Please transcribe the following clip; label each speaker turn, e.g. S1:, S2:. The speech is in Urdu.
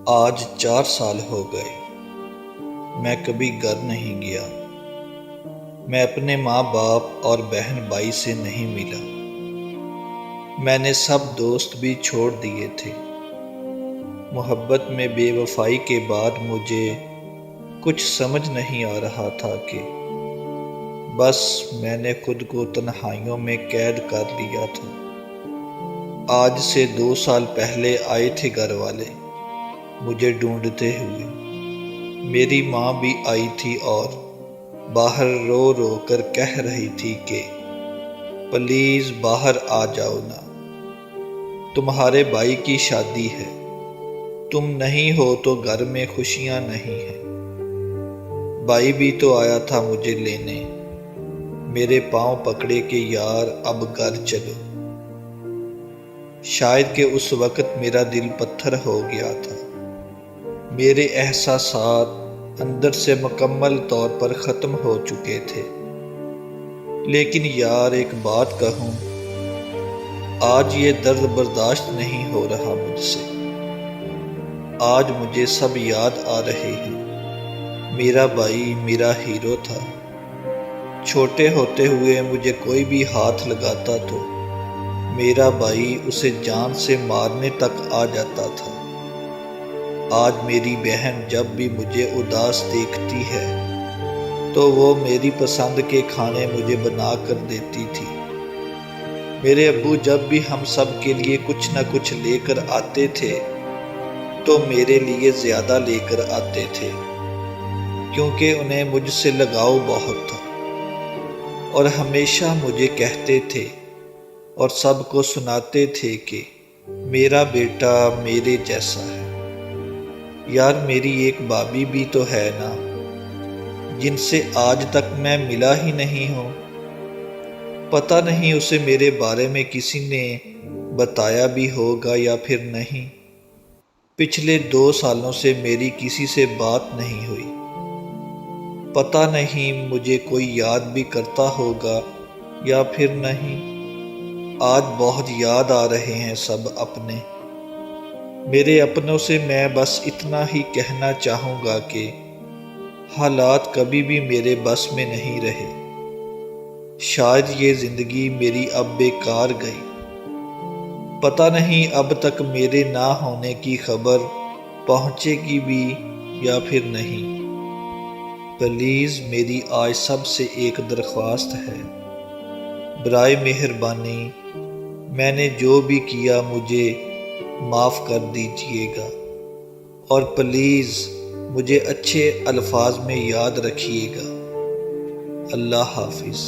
S1: آج 4 سال ہو گئے میں کبھی گھر نہیں گیا۔ میں اپنے ماں باپ اور بہن بھائی سے نہیں ملا۔ میں نے سب دوست بھی چھوڑ دیے تھے۔ محبت میں بے وفائی کے بعد مجھے کچھ سمجھ نہیں آ رہا تھا کہ بس میں نے خود کو تنہائیوں میں قید کر لیا تھا۔ آج سے 2 سال پہلے آئے تھے گھر والے مجھے ڈھونڈتے ہوئے۔ میری ماں بھی آئی تھی اور باہر رو رو کر کہہ رہی تھی کہ پلیز باہر آ جاؤ نا، تمہارے بھائی کی شادی ہے، تم نہیں ہو تو گھر میں خوشیاں نہیں ہیں۔ بھائی بھی تو آیا تھا مجھے لینے، میرے پاؤں پکڑے کہ یار اب گھر چلو۔ شاید کہ اس وقت میرا دل پتھر ہو گیا تھا، میرے احساسات اندر سے مکمل طور پر ختم ہو چکے تھے۔ لیکن یار ایک بات کہوں، آج یہ درد برداشت نہیں ہو رہا مجھ سے۔ آج مجھے سب یاد آ رہے ہیں۔ میرا بھائی میرا ہیرو تھا۔ چھوٹے ہوتے ہوئے مجھے کوئی بھی ہاتھ لگاتا تو میرا بھائی اسے جان سے مارنے تک آ جاتا تھا۔ آج میری بہن جب بھی مجھے اداس دیکھتی ہے تو وہ میری پسند کے کھانے مجھے بنا کر دیتی تھی۔ میرے ابو جب بھی ہم سب کے لیے کچھ نہ کچھ لے کر آتے تھے تو میرے لیے زیادہ لے کر آتے تھے، کیونکہ انہیں مجھ سے لگاؤ بہت تھا، اور ہمیشہ مجھے کہتے تھے اور سب کو سناتے تھے کہ میرا بیٹا میرے جیسا ہے۔ یار میری ایک بھابھی بھی تو ہے نا، جن سے آج تک میں ملا ہی نہیں ہوں۔ پتہ نہیں اسے میرے بارے میں کسی نے بتایا بھی ہوگا یا پھر نہیں۔ پچھلے 2 سالوں سے میری کسی سے بات نہیں ہوئی۔ پتہ نہیں مجھے کوئی یاد بھی کرتا ہوگا یا پھر نہیں۔ آج بہت یاد آ رہے ہیں سب اپنے۔ میرے اپنوں سے میں بس اتنا ہی کہنا چاہوں گا کہ حالات کبھی بھی میرے بس میں نہیں رہے۔ شاید یہ زندگی میری اب بیکار گئی۔ پتہ نہیں اب تک میرے نہ ہونے کی خبر پہنچے گی بھی یا پھر نہیں۔ پلیز میری آج سب سے ایک درخواست ہے، برائے مہربانی میں نے جو بھی کیا مجھے معاف کر دیجیے گا، اور پلیز مجھے اچھے الفاظ میں یاد رکھیے گا۔ اللہ حافظ۔